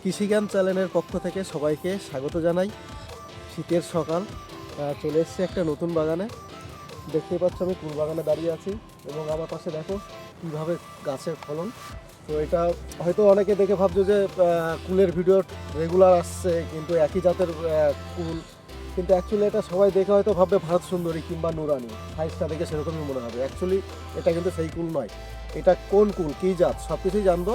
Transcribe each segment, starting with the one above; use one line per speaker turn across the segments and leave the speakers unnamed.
কৃষিজ্ঞান চ্যানেলের পক্ষ থেকে সবাইকে স্বাগত জানাই। শীতের সকাল, চলে এসেছে একটা নতুন বাগানে। দেখতেই পাচ্ছ আমি কুল বাগানে দাঁড়িয়ে আছি এবং আমার পাশে দেখো কীভাবে গাছের ফলন। তো এটা হয়তো অনেকে দেখে ভাবছো যে কুলের ভিডিও রেগুলার আসছে, কিন্তু একই জাতের কুল, কিন্তু অ্যাকচুয়ালি এটা সবাই দেখে হয়তো ভাববে ভারত সুন্দরী কিংবা নুরানি, সাইজটা দেখে সেরকমই মনে হবে। অ্যাকচুয়ালি এটা কিন্তু সেই কুল নয়। এটা কোন কুল, কী জাত, সব কিছুই জানবো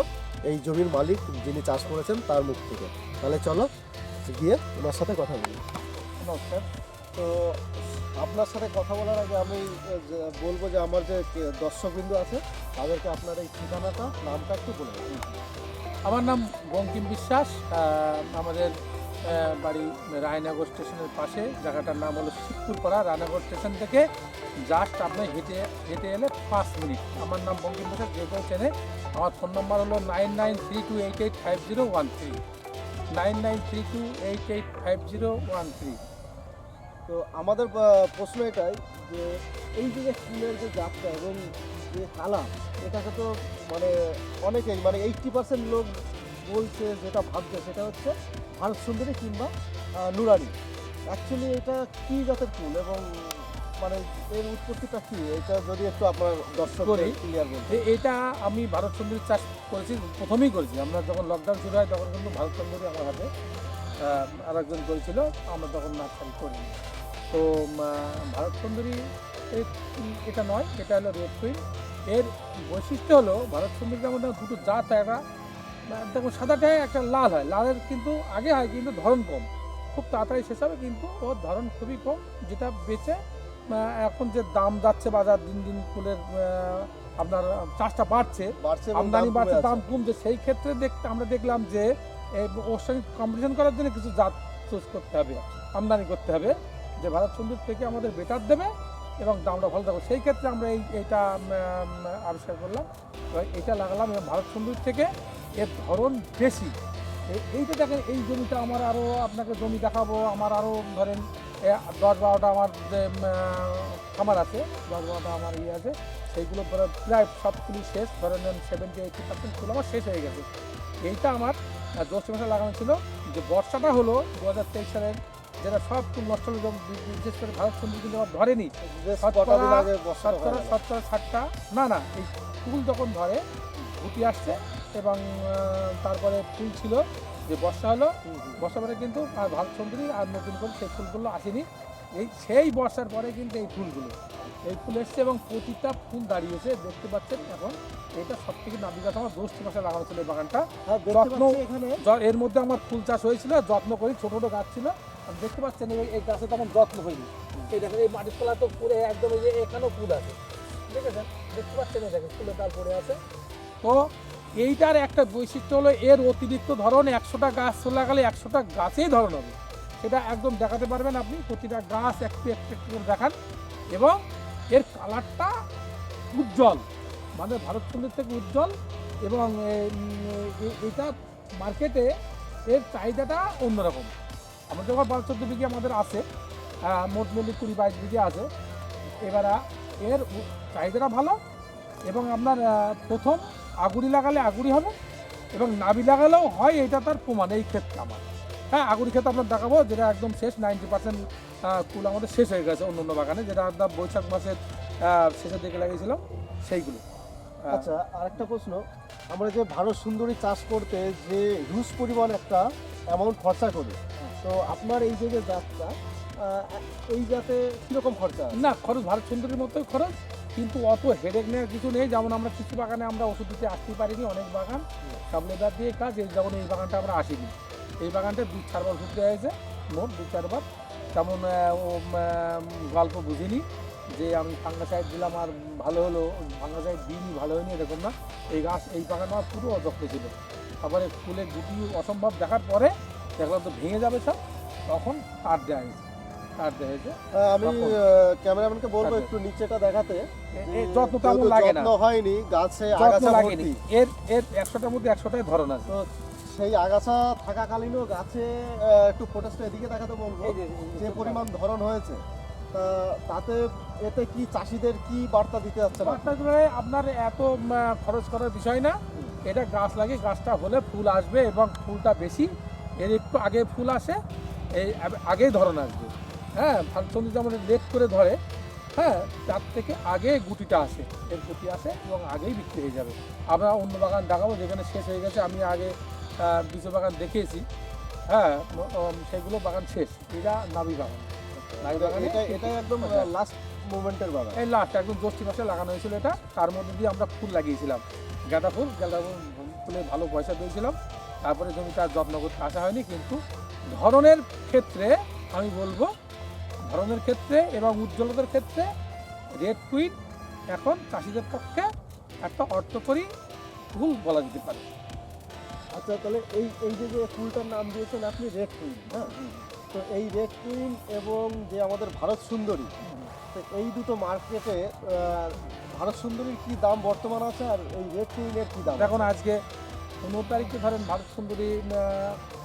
এই জমির মালিক যিনি চাষ করেছেন তার মুখ থেকে। তাহলে চলো গিয়ে ওনার সাথে কথা বলি। নমস্কার। তো আপনার সাথে কথা বলার আগে আমি বলবো যে আমার যে দর্শকবৃন্দ আছে তাদেরকে আপনার এই ঠিকানাটা, নামটা একটু বলে দেবেন।
আমার নাম বঙ্কিম বিশ্বাস। আমাদের বাড়ি রায়নগর স্টেশনের পাশে। জায়গাটার নাম হলো শিবপুরপাড়া। রায়নগর স্টেশন থেকে জাস্ট আপনি হেঁটে হেঁটে এলে 5 মিনিট। আমার নাম বঙ্কিম বিশ্বাস, যে কেউ চেনে। আমার ফোন নম্বর হলো 9932885013, 9932885013।
তো আমাদের প্রশ্ন এটাই যে এই যে ফুলের যে জাতটা এবং যে কালার, এটাকে তো মানে অনেকেই মানে 80% লোক বলছে, যেটা ভাবছে সেটা হচ্ছে ভারত সুন্দরী কিংবা নুরানি। অ্যাকচুয়ালি এটা কী জাতের ফুল এবং মানে এর উৎপত্তিটা কী, এটা যদি একটু আপনার দর্শক ক্লিয়ার বলতে।
এটা আমি ভারত সুন্দরী চাষ করেছি, প্রথমেই করেছি। আমরা যখন লকডাউন শুরু হয় তখন কিন্তু ভারত সুন্দরী আমার হাতে আরেকজন করেছিল, আমরা তখন নার্সারি করিনি। তো ভারত সুন্দরী এটা নয়, এটা হলো রেড কুইন। এর বৈশিষ্ট্য হলো ভারত সুন্দরীর মধ্যে দুটো জাত হয়। একটা দেখুন সাদাটায়, একটা লাল হয়। লালের কিন্তু আগে হয়, কিন্তু ধরন কম, খুব তাড়াতাড়ি শেষ হবে, কিন্তু ওর ধরন খুবই কম। যেটা বেচে এখন যে দাম যাচ্ছে বাজার, দিন দিন ফুলের আপনার চাষটা বাড়ছে, আমদানি বাড়ছে, দাম কমছে। সেই ক্ষেত্রে আমরা দেখলাম যে ওর সঙ্গে কম্পিটিশন করার জন্য কিছু জাত চুজ করতে হবে, আমদানি করতে হবে, যে ভারত সুন্দর থেকে আমাদের বেটার দেবে এবং দামটা ভালো থাকবে। সেই ক্ষেত্রে আমরা এইটা আবিষ্কার করলাম, এটা লাগালাম। এবং ভারত সুন্দর থেকে এর ধরন বেশি। এইটা দেখেন, এই জমিটা আমার আরও, আপনাকে জমি দেখাবো, আমার আরও ধরেন 10-12টা আমার যে খামার আছে, 10-12টা আমার ইয়ে আছে, সেইগুলো প্রায় সব ফুলই শেষ। ধরেন 70-80% ফুল আমার শেষ হয়ে গেছে। এইটা আমার জ্যৈষ্ঠ মাসে লাগানো ছিল। যে বর্ষাটা হলো 2023 সালের, যেটা সব ফুল নষ্ট হলো, বিশেষ করে ভারত সুন্দর কিন্তু আমার ধরেনি। 70-60টা না, এই ফুল যখন ধরে গুটি আসছে এবং তারপরে ফুল ছিল, যে বর্ষা হলো, বর্ষা পরে কিন্তু আর ভারত সুন্দরী আর নতুন করে সেই ফুলগুলো আসেনি। সেই বর্ষার পরে কিন্তু এই ফুল এসছে এবং প্রতিটা ফুল দাঁড়িয়েছে, দেখতে পাচ্ছেন। এখন এটা সব থেকে নামি গাছ আমার জ্যৈষ্ঠ মাসে লাগানো ছিল এই বাগানটা। যত্ন, এর মধ্যে আমার ফুল চাষ হয়েছিল, যত্ন করি, ছোট ছোট গাছ ছিল। দেখতে পাচ্ছেন এই গাছে তেমন যত্ন হয়নি। এই দেখেন এই মাটির তলা তো পুরে একদম, এই যে এখানেও ফুল আছে, দেখেছেন, দেখতে পাচ্ছেন, এই দেখেন ফুলের ডাল পড়ে আছে। তো এইটার একটা বৈশিষ্ট্য হলো এর অতিরিক্ত ধরন। 100টা গাছ লাগালে 100টা গাছেই ধরন হবে, সেটা একদম দেখাতে পারবেন আপনি। প্রতিটা গাছ একটু একটু একটু করে দেখান। এবং এর কালারটা উজ্জ্বল, মানে ভারত সুন্দর থেকে উজ্জ্বল। এবং এটা মার্কেটে এর চাহিদাটা অন্যরকম। আমাদের 12-14 বিঘে আমাদের আছে, মোট মিলি 20-22 বিঘে আছে। এবারে এর চাহিদাটা ভালো। এবং আপনার প্রথম আগুরি লাগালে আগুরি হবে এবং নাবি লাগালেও হয়, এটা তার প্রমাণ এই ক্ষেত্রে আমার। হ্যাঁ, আগুরি ক্ষেত্রে আপনার দেখাবো, যেটা একদম শেষ। 90% ফুল আমাদের শেষ হয়ে গেছে অন্য অন্য বাগানে, যেটা আপনার বৈশাখ মাসের শেষের দিকে লাগিয়েছিলাম সেইগুলো।
আচ্ছা, আরেকটা প্রশ্ন, আমরা যে ভারত সুন্দরী চাষ করতে যে হিউজ পরিমাণ একটা অ্যামাউন্ট খরচা করি, তো আপনার এই যে জাতটা, এই জাতে কীরকম খরচা?
না, খরচ ভারত সুন্দরীর মতোই খরচ, কিন্তু অত হেডেক নেওয়ার কিছু নেই। যেমন আমরা কিছু বাগানে আমরা ওষুধ দিতে আসতেই পারিনি, অনেক বাগান সব লেবার দিয়ে কাজ। যেমন এই বাগানটা আমরা আসিনি, এই বাগানটা 2-4 বার ওষুধ দেওয়া হয়েছে, মোট 2-4 বার। তেমন গল্প বুঝিনি যে আমি ফাঙ্গাসাইড দিলাম আর ভালো হলো, ফাঙ্গাসাইড দিইনি ভালো হয়নি, এরকম না। এই গাছ, এই বাগান আমার পুরো অযত্ন ছিল। তারপরে ফুলের গুটি অসম্ভব দেখার পরে দেখলাম তো ভেঙে যাবে সব, তখন তার দেওয়া হয়েছে।
আমি ক্যামেরাম্যানকে বলবো একটু নিচেটা দেখাতে।
যত্ন তেমন লাগে না,
হয়নি, গাছে আগাছা ভর্তি।
এর 100টার মধ্যে 100টাই ধরন আছে।
তো সেই আগাছা থাকাকালীনও গাছে একটু ফোটাসটা এদিকে দেখাতে বলবো, যে পরিমাণ ধরন হয়েছে। তাতে এতে কি চাষিদের কি বার্তা দিতে যাচ্ছে?
আপনার এত খরচ করার বিষয় না। এটা গাছ লাগে, গাছটা হলে ফুল আসবে এবং ফুলটা বেশি, এর একটু আগে ফুল আসে, এই আগেই ধরন আসবে। হ্যাঁ, ভারতচন্দ্রী যেমন লেট করে ধরে, হ্যাঁ, তার থেকে আগে গুটিটা আসে, এর গুটি আসে এবং আগেই বিক্রি হয়ে যাবে। আমরা অন্য বাগান দেখাবো যেখানে শেষ হয়ে গেছে, আমি আগে কিছু বাগান দেখিয়েছি, হ্যাঁ, সেগুলো বাগান শেষ, এটা নাবি বাগান। নাবি বাগানে
এটা একদম লাস্ট মোমেন্টের বাগান।
এই লাস্ট একদম জ্যৈষ্ঠ মাসে লাগানো হয়েছিল এটা, তার মধ্যে দিয়ে আমরা ফুল লাগিয়েছিলাম, গাঁদা ফুল ফুলে ভালো পয়সা পেয়েছিলাম। তারপরে জমিটা আর যত্ন করতে আসা হয়নি, কিন্তু ধরনের ক্ষেত্রে আমি বলবো, ধরনের ক্ষেত্রে এবং উজ্জ্বলতার ক্ষেত্রে রেড কুইন এখন চাষিদের পক্ষে একটা অর্থকরী ফুল বলা যেতে পারে।
আচ্ছা, তাহলে এই এই যে ফুলটার নাম দিয়েছেন আপনি রেড কুইন, হ্যাঁ, তো এই রেড কুইন এবং যে আমাদের ভারত সুন্দরী, তো এই দুটো মার্কেটে ভারত সুন্দরীর কি দাম বর্তমান আছে আর এই রেড কুইনের কি দাম?
এখন আজকে 15 তারিখে ধরেন ভারত সুন্দরী,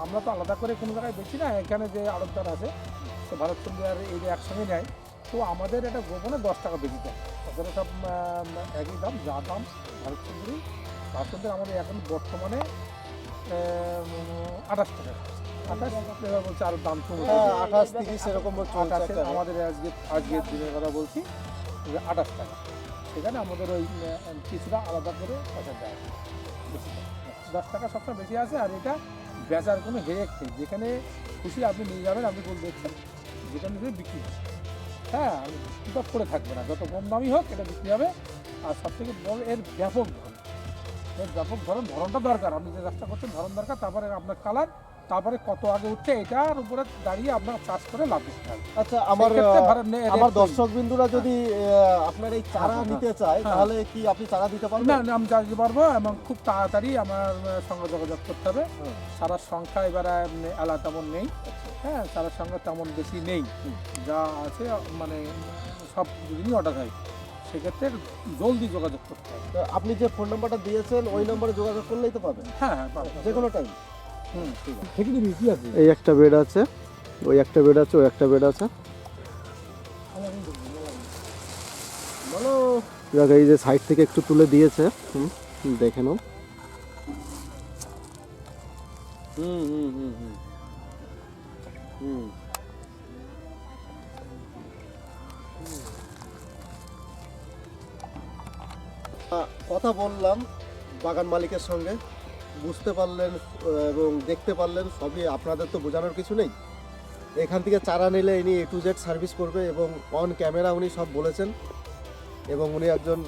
আমরা তো আলাদা করে কোনো জায়গায় বেশি না, এখানে যে আড়তদার আছে সে ভারত সুন্দরী আর এই যে একসঙ্গে নেয়, তো আমাদের এটা গোপনে 10 টাকা বেশি দেয়, তাছাড়া সব একই দাম, যা দাম ভারত সুন্দরী আমাদের এখন বর্তমানে 28 টাকা, 28 এবার বলছে আরও দাম কমে,
28 সেরকম চলছে একটা rate।
আমাদের আজকের দিনের কথা বলছি যে 28 টাকা, সেখানে আমাদের ওই কিছুটা আলাদা করে পয়সা দেয়, বেশি দেয়। 10 টাকা সবসময় বেশি আছে, আর এটা বেচার কোনো হেরেক নেই, যেখানে খুশি আপনি নিয়ে যাবেন, আপনি ফুল দেখছেন যেখানে দিয়ে বিক্রি হবে, হ্যাঁ, স্টক করে থাকবে না, যত কম দামি হোক এটা বিক্রি হবে। আর সবথেকে বড় এর ব্যাপক ধরন, এর ব্যাপক ধরনটা দরকার, আপনি যে কাজটা করছেন ধরন দরকার, তারপরে আপনার কালার, তারপরে কত আগে উঠছে এটার উপরে দাঁড়িয়ে আপনার চাষ করে লাভ করতে হবে।
আচ্ছা,
সেক্ষেত্রে
আমার দর্শক বিন্দুরা যদি আপনার এই চারা নিতে চায়, তাহলে কি আপনি চারা দিতে পারবেন?
না, আমি চারা দিতে পারবো, এবং খুব তাড়াতাড়ি আমার সঙ্গে যোগাযোগ করতে হবে। চারার সংখ্যা এবারে এলা তেমন নেই, হ্যাঁ, চারার সংখ্যা তেমন বেশি নেই, যা আছে মানে সব দিনই অর্ডার হয়, সেক্ষেত্রে জলদি যোগাযোগ করতে হবে।
তো আপনি যে ফোন নাম্বারটা দিয়েছেন ওই নম্বরে যোগাযোগ করলেই তো পাবেন?
হ্যাঁ, পাবো।
যে কোনো টাইম।
ঠিক আছে, কি আছে,
এই একটা বেড আছে, ওই একটা বেড আছে, ওই একটা বেড আছে। দেখ, এই যে সাইড থেকে একটু তুলে দিয়েছে, দেখে নাও। কথা বললাম বাগান মালিকের সঙ্গে, বুঝতে পারলেন এবং দেখতে পারলেন, সবই আপনাদের তো বোঝানোর কিছু নেই। এখান থেকে চারা নিলে ইনি A to Z সার্ভিস করবে এবং অন ক্যামেরা উনি সব বলেছেন, এবং উনি একজন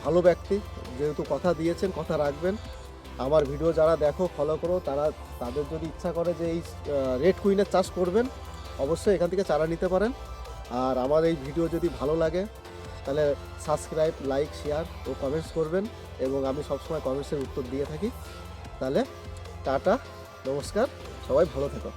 ভালো ব্যক্তি, যেহেতু কথা দিয়েছেন কথা রাখবেন। আমার ভিডিও যারা দেখো, ফলো করো, তাদের যদি ইচ্ছা করে যে এই রেড কুইনের চাষ করবেন, অবশ্যই এখান থেকে চারা নিতে পারেন। আর আমার এই ভিডিও যদি ভালো লাগে তাহলে সাবস্ক্রাইব, লাইক, শেয়ার ও কমেন্টস করবেন, এবং আমি সবসময় কমেন্টসের উত্তর দিয়ে থাকি। তাহলে টাটা, নমস্কার, সবাই ভালো থেকো।